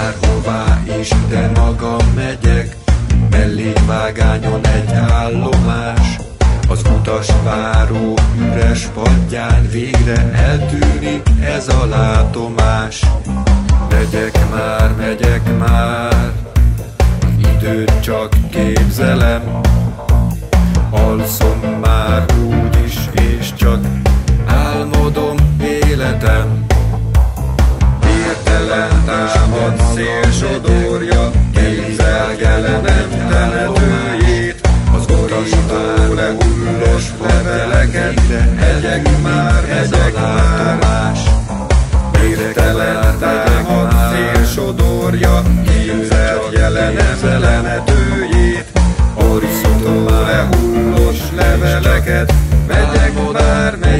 bárhová is, de magam megyek. Mellékvágányon egy állomás, az utasváró üres padján végre eltűnik ez a látomás. Megyek már, időt csak képzelem, alszom már úgyis, és csak álmodom életem. Hirtelen támad szél sodorja, képzelgelenem temetőjét, az borító lehullos leveleket, megyek már. Hirtelen támad szél sodorja, képzelt jelenem temetőjét, borító lehullos leveleket, megyek már.